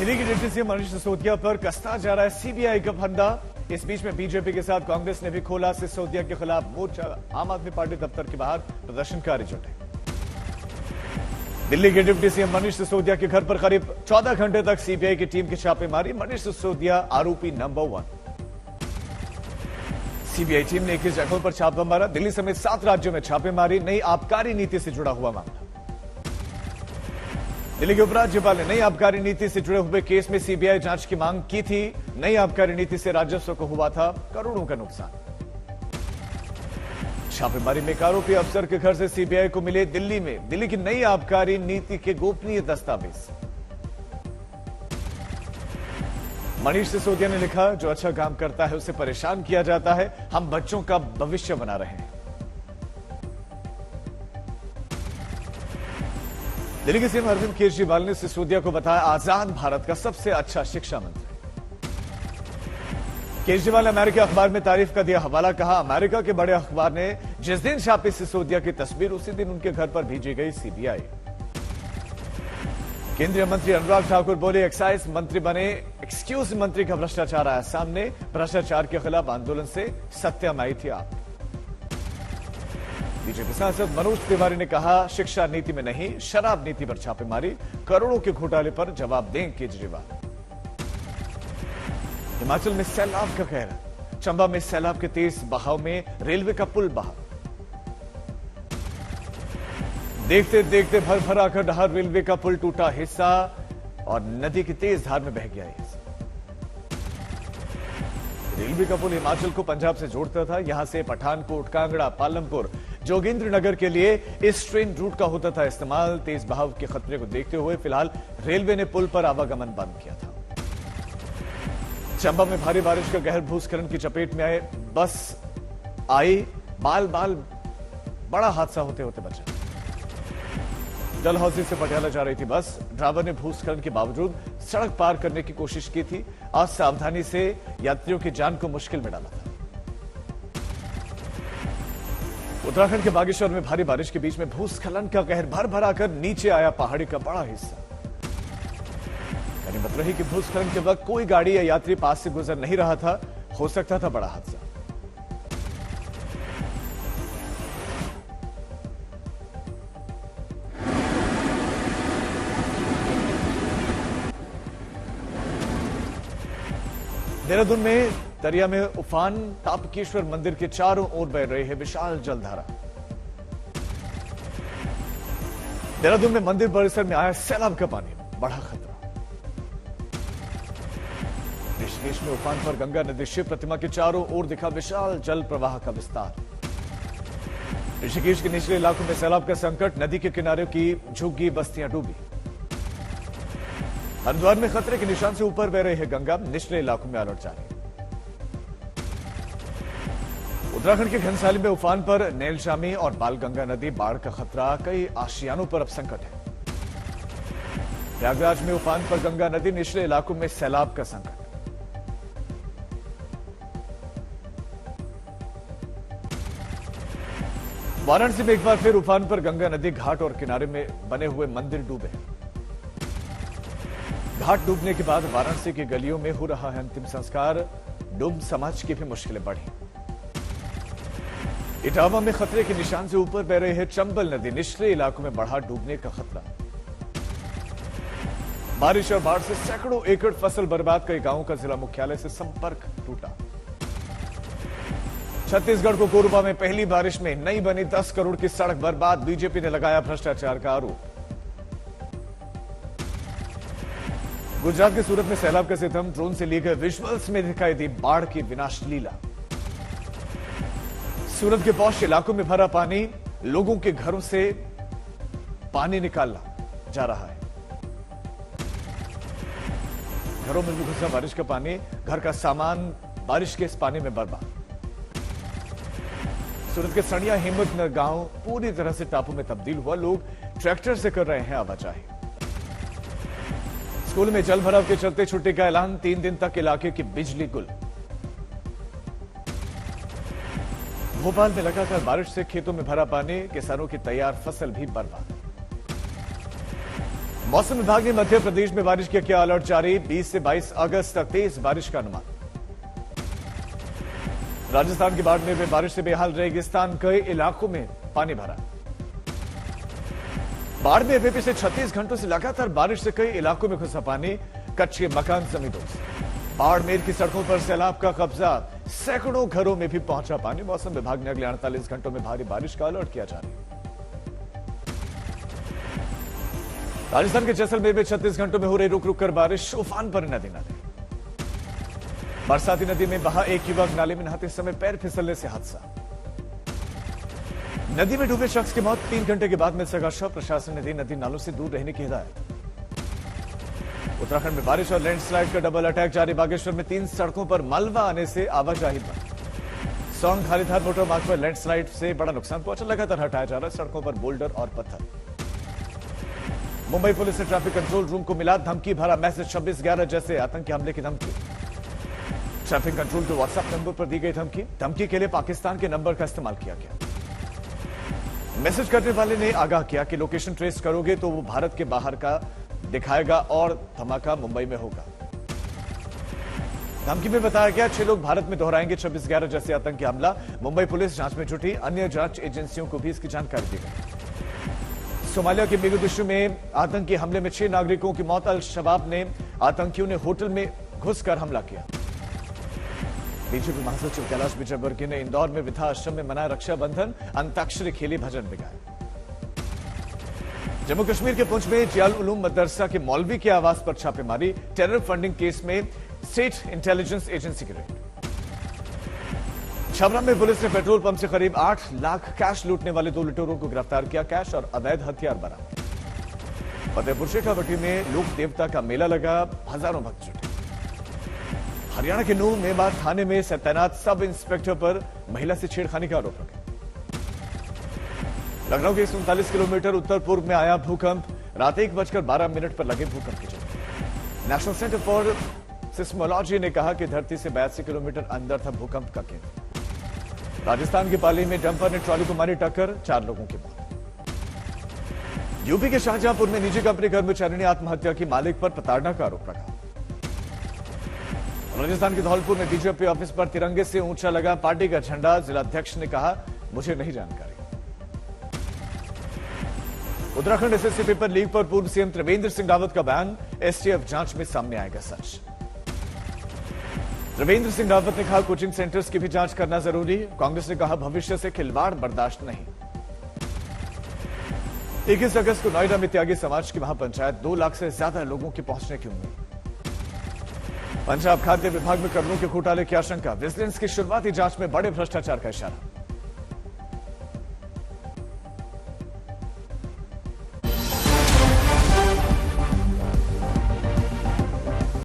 दिल्ली की deputy CM Manish Sisodia पर कसता जा रहा है सीबीआई का फंदा। इस बीच में बीजेपी के साथ कांग्रेस ने भी खोला सिसोदिया के खिलाफ मोर्चा। आम आदमी पार्टी दफ्तर के बाहर प्रदर्शनकारी जुटे। दिल्ली के डिप्टी सीएम मनीष सिसोदिया के घर पर करीब 14 घंटे तक सीबीआई की टीम की छापेमारी। मनीष सिसोदिया आरोपी नंबर 1। सीबीआई टीम ने 21 जगहों पर छापा मारा। दिल्ली समेत 7 राज्यों में छापेमारी। नई आबकारी नीति से जुड़ा हुआ मामला। दिल्ली के उपराज्यपाल ने नई आबकारी नीति से जुड़े हुए केस में सीबीआई जांच की मांग की थी। नई आबकारी नीति से राजस्व को हुआ था करोड़ों का नुकसान। छापेमारी में एक आरोपी अफसर के घर से सीबीआई को मिले दिल्ली की नई आबकारी नीति के गोपनीय दस्तावेज। मनीष सिसोदिया ने लिखा, जो अच्छा काम करता है उसे परेशान किया जाता है। हम बच्चों का भविष्य बना रहे हैं। दिल्ली के सीएम अरविंद केजरीवाल ने सिसोदिया को बताया आजाद भारत का सबसे अच्छा शिक्षा मंत्री। केजरीवाल ने अमेरिकी अखबार में तारीफ का दिया हवाला। कहा, अमेरिका के बड़े अखबार ने जिस दिन छापी सिसोदिया की तस्वीर, उसी दिन उनके घर पर भेजी गई सीबीआई। केंद्रीय मंत्री अनुराग ठाकुर बोले, एक्साइज मंत्री बने, एक्सक्यूज मंत्री का भ्रष्टाचार आया सामने। भ्रष्टाचार के खिलाफ आंदोलन से सत्ता में आई थी आप। बीजेपी सांसद मनोज तिवारी ने कहा, शिक्षा नीति में नहीं, शराब नीति पर छापेमारी। करोड़ों के घोटाले पर जवाब दें केजरीवाल। हिमाचल में सैलाब का कहर। चंबा में सैलाब के तेज बहाव में रेलवे का पुल बहा। देखते देखते भर भर आकर डहार रेलवे का पुल टूटा हिस्सा और नदी की तेज धार में बह गया हिस्सा। रेलवे का पुल हिमाचल को पंजाब से जोड़ता था। यहां से पठानकोट, कांगड़ा, पालमपुर, जोगिंद्रनगर के लिए इस ट्रेन रूट का होता था इस्तेमाल। तेज बहाव के खतरे को देखते हुए फिलहाल रेलवे ने पुल पर आवागमन बंद किया था। चंबा में भारी बारिश का गहर भूस्खलन की चपेट में आए बस आई। बाल बड़ा हादसा होते होते बचा। डलहौजी से पटियाला जा रही थी बस। ड्राइवर ने भूस्खलन के बावजूद सड़क पार करने की कोशिश की थी। असावधानी से यात्रियों की जान को मुश्किल में डाला था। उत्तराखंड के बागेश्वर में भारी बारिश के बीच में भूस्खलन का कहर भर भर आकर नीचे आया पहाड़ी का बड़ा हिस्सा। बता रही कि भूस्खलन के वक्त कोई गाड़ी या यात्री पास से गुजर नहीं रहा था। हो सकता था बड़ा हादसा। देहरादून में दरिया में उफान। तापकेश्वर मंदिर के चारों ओर बह रही है विशाल जलधारा। देहरादून में मंदिर परिसर में आया सैलाब का पानी। बड़ा खतरा। ऋषिकेश में उफान पर गंगा नदी शिव प्रतिमा के चारों ओर दिखा विशाल जल प्रवाह का विस्तार। ऋषिकेश के निचले इलाकों में सैलाब का संकट। नदी के किनारे की झुग्गी बस्तियां डूबी। हरिद्वार में खतरे के निशान से ऊपर बह रही है गंगा। निचले इलाकों में अलर्ट जारी। उत्तराखंड के घनसाली में उफान पर नैलशामी और बालगंगा नदी। बाढ़ का खतरा। कई आशियानों पर अब संकट है। प्रयागराज में उफान पर गंगा नदी। निचले इलाकों में सैलाब का संकट। वाराणसी में एक बार फिर उफान पर गंगा नदी। घाट और किनारे में बने हुए मंदिर डूबे। घाट डूबने के बाद वाराणसी की गलियों में हो रहा है अंतिम संस्कार। डूब समाज की भी मुश्किलें बढ़ी। इटावा में खतरे के निशान से ऊपर बह रही है चंबल नदी। निचले इलाकों में बढ़ा डूबने का खतरा। बारिश और बाढ़ से सैकड़ों एकड़ फसल बर्बाद। कई गांवों का जिला मुख्यालय से संपर्क टूटा। छत्तीसगढ़ को कोरबा में पहली बारिश में नई बनी 10 करोड़ की सड़क बर्बाद। बीजेपी ने लगाया भ्रष्टाचार का आरोप। गुजरात के सूरत में सैलाब का सितम। ड्रोन से लिए गए विजुअल्स में दिखाई दी बाढ़ की विनाश लीला। सूरत के पौष इलाकों में भरा पानी। लोगों के घरों से पानी निकाला जा रहा है। घरों में भी घुसा बारिश का पानी। घर का सामान बारिश के इस पानी में बर्बाद। सूरत के सड़िया हिम्मतनगर गांव पूरी तरह से टापू में तब्दील हुआ। लोग ट्रैक्टर से कर रहे हैं आवाजाही। स्कूल में जल भराव के चलते छुट्टी का ऐलान। 3 दिन तक इलाके की बिजली गुल। भोपाल में लगातार बारिश से खेतों में भरा पानी। किसानों की तैयार फसल भी बर्बाद। मौसम विभाग ने मध्य प्रदेश में बारिश का किया अलर्ट जारी। 20 से 22 अगस्त तक तेज बारिश का अनुमान। राजस्थान के बाड़मेर में बारिश से बेहाल रेगिस्तान, कई इलाकों में पानी भरा। बाड़मेर में पिछले 36 घंटों से लगातार बारिश से कई इलाकों में घुसा पानी, कच्चे मकान समेत। बाड़मेर की सड़कों पर सैलाब का कब्जा, सैकड़ों घरों में भी पहुंचा पानी। मौसम विभाग ने अगले 48 घंटों में भारी बारिश का अलर्ट किया जारी। राजस्थान के जैसलमेर में 36 घंटों में हो रही रुक रुक कर बारिश, उफान पर नदी नाले। बरसाती नदी में बहा एक युवक, नाले में नहाते समय पैर फिसलने से हादसा। नदी में डूबे शख्स की मौत, 3 घंटे के बाद मिल सका शव। प्रशासन ने दी नदी नालों से दूर रहने की हिदायत। उत्तराखंड में बारिश और लैंडस्लाइड का डबल अटैक जारी। बागेश्वर में 3 सड़कों पर मलबा आने से आवाजाही बंद। सौंग खालीधार मोटर मार्ग पर लैंडस्लाइड से बड़ा नुकसान पहुंचा, लगातार हटाया जा रहा है सड़कों पर बोल्डर और पत्थर। मुंबई पुलिस ने ट्रैफिक कंट्रोल रूम को मिला धमकी भरा मैसेज। 26/11 जैसे आतंकी हमले की धमकी। ट्रैफिक कंट्रोल के व्हाट्सएप नंबर पर दी गई धमकी। धमकी के लिए पाकिस्तान के नंबर का इस्तेमाल किया गया। मैसेज करने वाले ने आगाह किया कि लोकेशन ट्रेस करोगे तो वो भारत के बाहर का दिखाएगा और धमाका मुंबई में होगा। धमकी में बताया गया 6 लोग भारत में दोहराएंगे 26/11 जैसे आतंकी हमला। मुंबई पुलिस जांच में जुटी, अन्य जांच एजेंसियों को भी इसकी जानकारी दी गई। सोमालिया के मोगेदिशु में आतंकी हमले में 6 नागरिकों की मौत। अल शबाब ने आतंकियों ने होटल में घुसकर हमला किया। बीजेपी महासचिव कैलाश विजयवर्गीय ने इंदौर में वृद्धा आश्रम में मनाया रक्षाबंधन, अंताक्षरी खेली, भजन भी गाए। जम्मू कश्मीर के पुंछ में जियाल उलूम मदरसा के मौलवी के आवास पर छापेमारी। टेरर फंडिंग केस में स्टेट इंटेलिजेंस एजेंसी की रेड। छबरा में पुलिस ने पेट्रोल पंप से करीब 8 लाख कैश लूटने वाले 2 लुटेरों को गिरफ्तार किया। कैश और अवैध हथियार बरामद। फतेहपुर शेखावटी में लोक देवता का मेला लगा, हजारों भक्त जुटे। हरियाणा के नूंह मेवाड़ थाने में तैनात सब इंस्पेक्टर पर महिला से छेड़खानी का आरोप लगा। लखनऊ के 39 किलोमीटर उत्तर पूर्व में आया भूकंप। रात 1:12 पर लगे भूकंप की झटके। नेशनल सेंटर फॉर सिस्मोलॉजी ने कहा कि धरती से 82 किलोमीटर अंदर था भूकंप का केंद्र। राजस्थान की पाली में डंपर ने ट्रॉली को मारी टक्कर, 4 लोगों की मौत। यूपी के शाहजहांपुर में निजी कंपनी कर्मचारी ने आत्महत्या की, मालिक पर प्रताड़ना का आरोप लगा। राजस्थान के धौलपुर में बीजेपी ऑफिस पर तिरंगे से ऊंचा लगा पार्टी का झंडा। जिलाध्यक्ष ने कहा मुझे नहीं जानकारी। उत्तराखंड एसएससी पेपर लीक पर पूर्व सीएम त्रिवेंद्र सिंह रावत का बयान। एसटीएफ जांच में सामने आएगा सच। त्रिवेंद्र सिंह रावत ने कहा कोचिंग सेंटर्स की भी जांच करना जरूरी। कांग्रेस ने कहा भविष्य से खिलवाड़ बर्दाश्त नहीं। 21 अगस्त को नोएडा में त्यागी समाज की महापंचायत, 2 लाख से ज्यादा लोगों के पहुंचने की उम्मीद। पंजाब खाद्य विभाग में करोड़ों के घोटाले की आशंका। विजिलेंस की शुरुआती जांच में बड़े भ्रष्टाचार का इशारा।